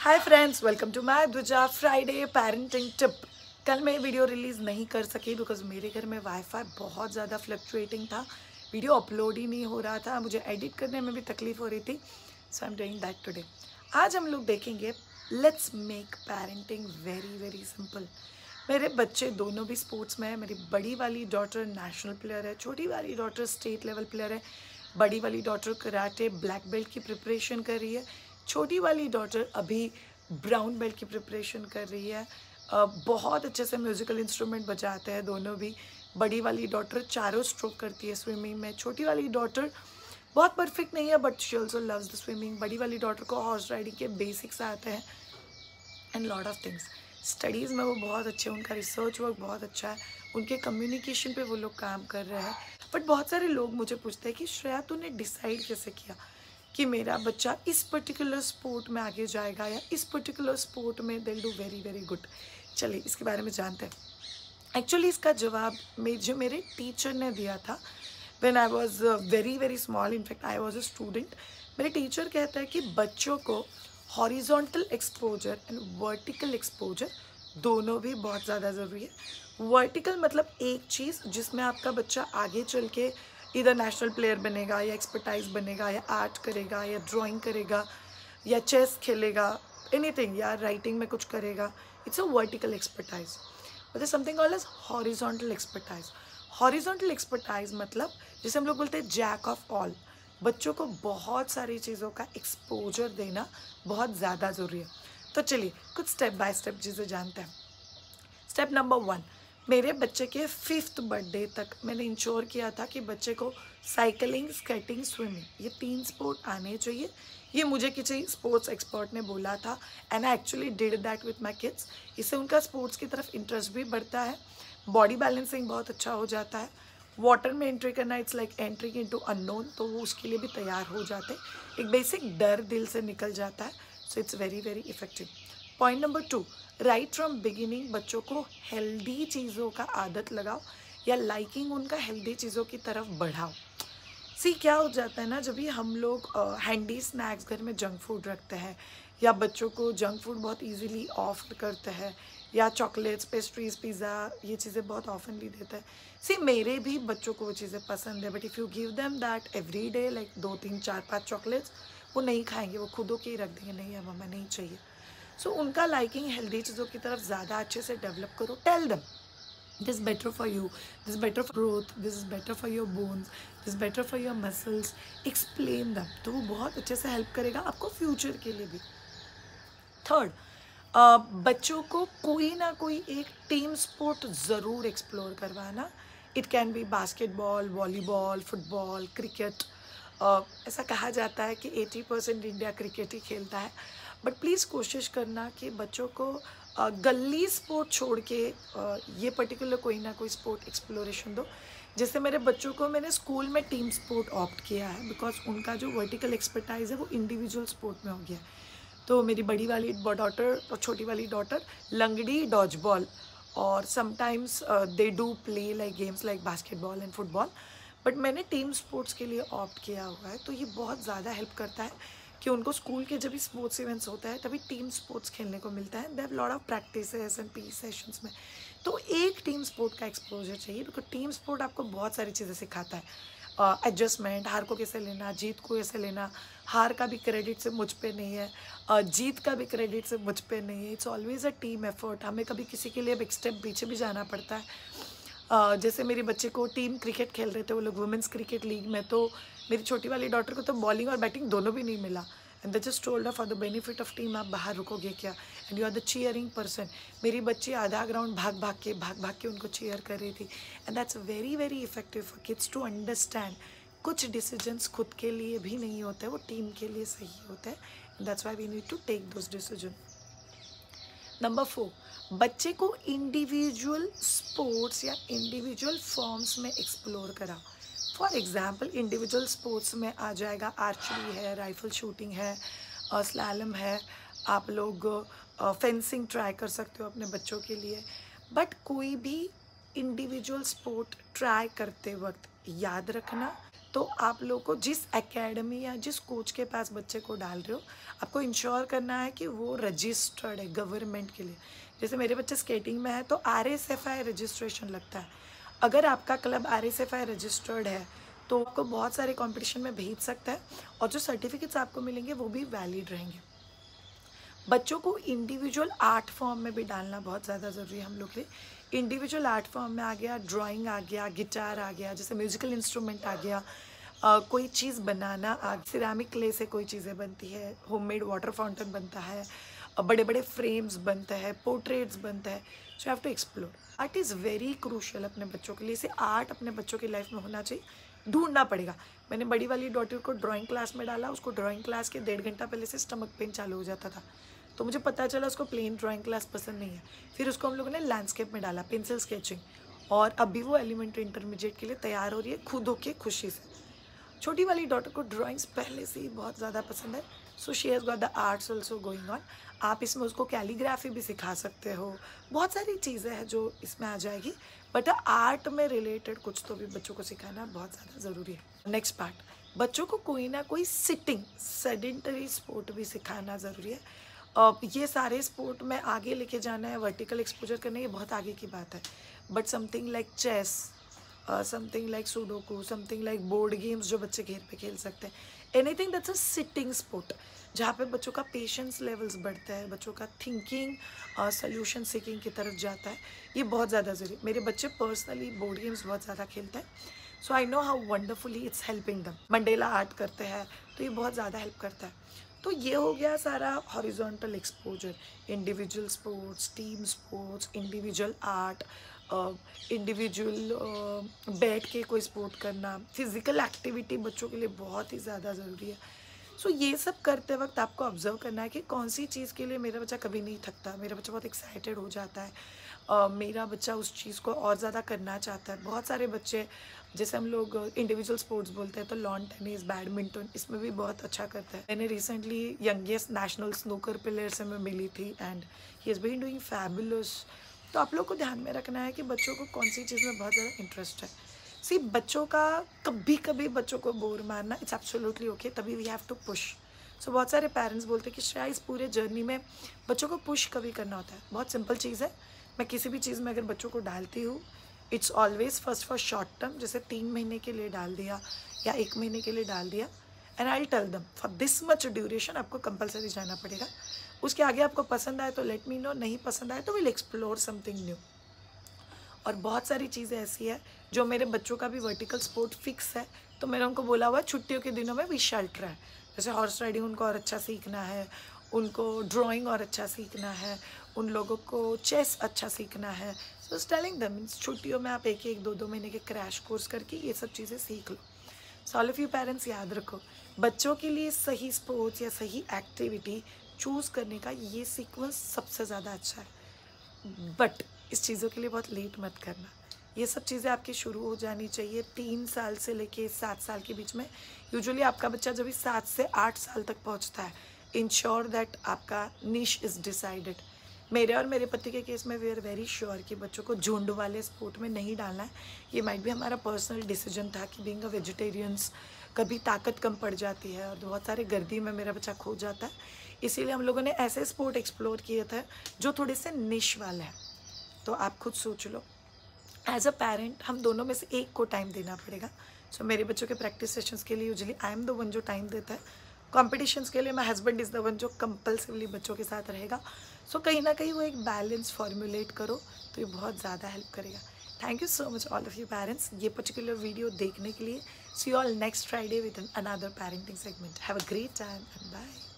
Hi friends, welcome to my Dwija Friday parenting tip. कल मैं video release नहीं कर सकी बिकॉज मेरे घर में वाईफाई बहुत ज़्यादा फ्लक्चुएटिंग था। वीडियो अपलोड ही नहीं हो रहा था, मुझे एडिट करने में भी तकलीफ़ हो रही थी। So I am doing that today. आज हम लोग देखेंगे let's make parenting very very simple. मेरे बच्चे दोनों भी स्पोर्ट्स में है। मेरी बड़ी वाली डॉटर नेशनल प्लेयर है, छोटी वाली डॉटर स्टेट लेवल प्लेयर है। बड़ी वाली डॉटर कराटे ब्लैक बेल्ट की प्रिपरेशन कर रही है। छोटी वाली डॉटर अभी ब्राउन बेल्ट की प्रिपरेशन कर रही है। बहुत अच्छे से म्यूज़िकल इंस्ट्रूमेंट बजाते हैं दोनों भी। बड़ी वाली डॉटर चारों स्ट्रोक करती है स्विमिंग में। छोटी वाली डॉटर बहुत परफेक्ट नहीं है but she also loves the swimming. बड़ी वाली डॉटर को हॉर्स राइडिंग के बेसिक्स आते हैं and lot of things. Studies में वो बहुत अच्छे हैं, उनका रिसर्च वर्क बहुत अच्छा है, उनके कम्युनिकेशन पे वो लोग काम कर रहे हैं। बट बहुत सारे लोग मुझे पूछते हैं कि श्रेया तूने डिसाइड कैसे किया कि मेरा बच्चा इस पर्टिकुलर स्पोर्ट में आगे जाएगा या इस पर्टिकुलर स्पोर्ट में they will do very very good. चलिए इसके बारे में जानते हैं। एक्चुअली इसका जवाब जो मेरे टीचर ने दिया था when I was very very small, in fact I was a student. मेरे टीचर कहते हैं कि बच्चों को horizontal exposure and vertical exposure दोनों भी बहुत ज़्यादा ज़रूरी है। वर्टिकल मतलब एक चीज़ जिसमें आपका बच्चा आगे चल के इधर नेशनल प्लेयर बनेगा या एक्सपर्टाइज बनेगा या आर्ट करेगा या ड्राइंग करेगा या चेस खेलेगा, एनीथिंग, या राइटिंग में कुछ करेगा। It's a vertical expertise. But something called as horizontal expertise. Horizontal expertise मतलब जिसे हम लोग बोलते हैं जैक ऑफ ऑल। बच्चों को बहुत सारी चीज़ों का एक्सपोजर देना बहुत ज़्यादा ज़रूरी है। तो चलिए कुछ स्टेप बाय स्टेप चीज़ें जानते हैं। स्टेप नंबर 1, मेरे बच्चे के 5th बर्थडे तक मैंने इंश्योर किया था कि बच्चे को साइकिलिंग, स्केटिंग, स्विमिंग ये 3 स्पोर्ट आने चाहिए। ये मुझे किसी स्पोर्ट्स एक्सपर्ट ने बोला था and I actually did that with my kids. इससे उनका स्पोर्ट्स की तरफ इंटरेस्ट भी बढ़ता है, बॉडी बैलेंसिंग बहुत अच्छा हो जाता है। वाटर में एंट्री करना it's like entry into unknown, तो वो उसके लिए भी तैयार हो जाते हैं। एक बेसिक डर दिल से निकल जाता है। So it's very very effective. Point number 2, right from beginning बच्चों को हेल्दी चीज़ों का आदत लगाओ या लाइकिंग उनका हेल्दी चीज़ों की तरफ बढ़ाओ। सी क्या हो जाता है ना, जब भी हम लोग हैंडी स्नैक्स घर में जंक फूड रखते हैं या बच्चों को जंक फूड बहुत इजीली ऑफर करते हैं या चॉकलेट्स, पेस्ट्रीज, पिज़्ज़ा ये चीज़ें बहुत ऑफनली देते हैं। सी मेरे भी बच्चों को वो चीज़ें पसंद है but if you give them that every day like 2, 3, 4, 5 chocolates, वो नहीं खाएंगे, वो खुद के ही रख देंगे, नहीं है मम्मा नहीं चाहिए। सो उनका लाइकिंग हेल्दी चीज़ों की तरफ ज़्यादा अच्छे से डेवलप करो। Tell them this is better for you, this is better for growth, this is better for your bones, this is better for your muscles. explain them, तो वो बहुत अच्छे से हेल्प करेगा आपको फ्यूचर के लिए भी। थर्ड, बच्चों को कोई ना कोई एक टीम स्पोर्ट ज़रूर एक्सप्लोर करवाना। It can be basketball, volleyball, football, cricket. ऐसा कहा जाता है कि 80% इंडिया क्रिकेट ही खेलता है बट प्लीज़ कोशिश करना कि बच्चों को गली स्पोर्ट छोड़ के ये पर्टिकुलर कोई ना कोई स्पोर्ट एक्सप्लोरेशन दो। जैसे मेरे बच्चों को मैंने स्कूल में टीम स्पोर्ट ऑप्ट किया है बिकॉज उनका जो वर्टिकल एक्सपर्टाइज है वो इंडिविजुअल स्पोर्ट में हो गया। तो मेरी बड़ी वाली डॉटर और छोटी वाली डॉटर लंगड़ी, डॉज बॉल और sometimes they do play like games like basketball and football, but मैंने टीम स्पोर्ट्स के लिए ऑप्ट किया हुआ है। तो ये बहुत ज़्यादा हेल्प करता है कि उनको स्कूल के जब भी स्पोर्ट्स इवेंट्स होता है तभी टीम स्पोर्ट्स खेलने को मिलता है। They have lot of practices and P sessions में। तो एक टीम स्पोर्ट का एक्सपोजर चाहिए बिकॉज टीम स्पोर्ट आपको बहुत सारी चीज़ें सिखाता है। एडजस्टमेंट, हार को कैसे लेना, जीत को कैसे लेना। हार का भी क्रेडिट से मुझ पे नहीं है, जीत का भी क्रेडिट से मुझ पे नहीं है। It's always a team effort. हमें कभी किसी के लिए एक स्टेप पीछे भी जाना पड़ता है। जैसे मेरे बच्चे को टीम क्रिकेट खेल रहे थे वो लोग वुमेंस क्रिकेट लीग में, तो मेरी छोटी वाली डॉटर को तो बॉलिंग और बैटिंग दोनों भी नहीं मिला and they just told for the benefit of team आप बाहर रुकोगे क्या and you are the cheering person. मेरी बच्ची आधा ग्राउंड भाग भाग के उनको चीयर कर रही थी and that's very very effective for kids to understand कुछ डिसीजंस खुद के लिए भी नहीं होते, वो टीम के लिए सही होते हैं and that's why we need to take those decision. Number 4, बच्चे को इंडिविजुअल स्पोर्ट्स या इंडिविजुअल फॉर्म्स में एक्सप्लोर करा। फॉर एग्जाम्पल इंडिविजुअल स्पोर्ट्स में आ जाएगा आर्चरी है, राइफल शूटिंग है, स्लैलम है। आप लोग फेंसिंग ट्राई कर सकते हो अपने बच्चों के लिए। बट कोई भी इंडिविजुअल स्पोर्ट ट्राई करते वक्त याद रखना तो आप लोग को जिस एकेडमी या जिस कोच के पास बच्चे को डाल रहे हो, आपको इंश्योर करना है कि वो रजिस्टर्ड है गवर्नमेंट के लिए। जैसे मेरे बच्चे स्केटिंग में है तो RSFI रजिस्ट्रेशन लगता है। अगर आपका क्लब RSFI रजिस्टर्ड है तो आपको बहुत सारे कंपटीशन में भेज सकता है और जो सर्टिफिकेट्स आपको मिलेंगे वो भी वैलिड रहेंगे। बच्चों को इंडिविजुअल आर्ट फॉर्म में भी डालना बहुत ज़्यादा ज़रूरी है हम लोग के लिए। इंडिविजुअल आर्ट फॉर्म में आ गया ड्राइंग, आ गया गिटार, आ गया जैसे म्यूजिकल इंस्ट्रूमेंट, आ गया कोई चीज़ बनाना, सिरामिक क्ले से कोई चीज़ें बनती है, होममेड वाटर फाउंटेन बनता है, बड़े बड़े फ्रेम्स बनते हैं, पोर्ट्रेट्स बनते हैं। So have to explore. Art is very crucial अपने बच्चों के लिए। इसे आर्ट अपने बच्चों की लाइफ में होना चाहिए, ढूंढना पड़ेगा। मैंने बड़ी वाली डॉटर को ड्राइंग क्लास में डाला, उसको ड्राइंग क्लास के 1.5 घंटा पहले से स्टमक पेन चालू हो जाता था, तो मुझे पता चला उसको प्लेन ड्राइंग क्लास पसंद नहीं है। फिर उसको हम लोगों ने लैंडस्केप में डाला, पेंसिल स्केचिंग, और अभी वो एलिमेंट्री इंटरमीडिएट के लिए तैयार हो रही है खुद होके खुशी से। छोटी वाली डॉटर को ड्राइंग्स पहले से ही बहुत ज़्यादा पसंद है, so she has got the arts also going on. आप इसमें उसको कैलीग्राफी भी सिखा सकते हो, बहुत सारी चीज़ें हैं जो इसमें आ जाएगी, बट आर्ट में रिलेटेड कुछ तो भी बच्चों को सिखाना बहुत ज़्यादा ज़रूरी है। नेक्स्ट पार्ट, बच्चों को कोई ना कोई सिटिंग सेडेंटरी स्पोर्ट भी सिखाना ज़रूरी है। ये सारे स्पोर्ट में आगे लेके जाना है, वर्टिकल एक्सपोजर करना है, ये बहुत आगे की बात है, but something like chess, something like sudoku, something like board games जो बच्चे घर पे खेल सकते हैं, anything that's a sitting sport, जहाँ पे बच्चों का पेशेंस लेवल्स बढ़ता है, बच्चों का थिंकिंग सॉल्यूशन सीकिंग की तरफ जाता है, ये बहुत ज़्यादा ज़रूरी। मेरे बच्चे पर्सनली बोर्ड गेम्स बहुत ज़्यादा खेलते हैं, so I know how wonderfully it's helping them. Mandala art करते हैं तो ये बहुत ज़्यादा हेल्प करता है। तो ये हो गया सारा horizontal exposure, individual sports, team sports, individual art, individual बैठ के कोई स्पोर्ट करना, फिज़िकल एक्टिविटी बच्चों के लिए बहुत ही ज़्यादा ज़रूरी है। सो ये सब करते वक्त आपको ऑब्जर्व करना है कि कौन सी चीज़ के लिए मेरा बच्चा कभी नहीं थकता, मेरा बच्चा बहुत एक्साइटेड हो जाता है, मेरा बच्चा उस चीज़ को और ज़्यादा करना चाहता है। बहुत सारे बच्चे, जैसे हम लोग इंडिविजुअल स्पोर्ट्स बोलते हैं, तो लॉन टेनिस, बैडमिंटन, इसमें भी बहुत अच्छा करता है। मैंने recently youngest national snooker player से मैं मिली थी and he is been doing fabulous. तो आप लोग को ध्यान में रखना है कि बच्चों को कौन सी चीज़ में बहुत ज़्यादा इंटरेस्ट है। सी बच्चों का कभी कभी बच्चों को बोर मारना इट्स एब्सोल्युटली ओके, तभी वी हैव टू पुश। सो बहुत सारे पेरेंट्स बोलते हैं कि शायद इस पूरे जर्नी में बच्चों को पुश कभी करना होता है। बहुत सिंपल चीज़ है, मैं किसी भी चीज़ में अगर बच्चों को डालती हूँ, it's always first for short term, जैसे 3 महीने के लिए डाल दिया या 1 महीने के लिए डाल दिया, and I tell them for this much duration आपको कंपलसरी जाना पड़ेगा। उसके आगे आपको पसंद आए तो लेट मी नो, नहीं पसंद आए तो विल एक्सप्लोर समथिंग न्यू। और बहुत सारी चीज़ें ऐसी है जो मेरे बच्चों का भी वर्टिकल स्पोर्ट फिक्स है, तो मैंने उनको बोला हुआ है छुट्टियों के दिनों में वी शैल ट्राई। जैसे हॉर्स राइडिंग उनको और अच्छा सीखना है, उनको ड्राइंग और अच्छा सीखना है, उन लोगों को चेस अच्छा सीखना है, सो टेलिंग देम छुट्टियों में आप 1-1, 2-2 महीने के क्रैश कोर्स करके ये सब चीज़ें सीख लो। So all of you parents याद रखो, बच्चों के लिए सही स्पोर्ट्स या सही एक्टिविटी चूज़ करने का ये सीक्वेंस सबसे ज़्यादा अच्छा है, बट इस चीज़ों के लिए बहुत लेट मत करना। ये सब चीज़ें आपकी शुरू हो जानी चाहिए 3 साल से लेके 7 साल के बीच में। यूजुअली आपका बच्चा जब भी 7 से 8 साल तक पहुंचता है, इंश्योर दैट आपका निश इज़ डिसाइडेड। मेरे और मेरे पति के केस में वी आर वेरी श्योर कि बच्चों को झुंड वाले स्पोर्ट में नहीं डालना है। ये माइट भी हमारा पर्सनल डिसीजन था कि बीइंग अ वेजिटेरियंस कभी ताकत कम पड़ जाती है और बहुत सारे गर्दी में मेरा बच्चा खो जाता है, इसीलिए हम लोगों ने ऐसे स्पोर्ट एक्सप्लोर किए थे जो थोड़े से निश वाले हैं। तो आप खुद सोच लो, एज अ पेरेंट हम दोनों में से एक को टाइम देना पड़ेगा। सो मेरे बच्चों के प्रैक्टिस सेशंस के लिए usually I am the one जो टाइम देता है, कॉम्पिटिशन्स के लिए my husband is the one जो कंपल्सिवली बच्चों के साथ रहेगा। सो कहीं ना कहीं वो एक बैलेंस फॉर्मुलेट करो तो ये बहुत ज़्यादा हेल्प करेगा। Thank you so much all of you parents ये पर्टिकुलर वीडियो देखने के लिए। See you all next Friday with another parenting segment. Have a great time and bye.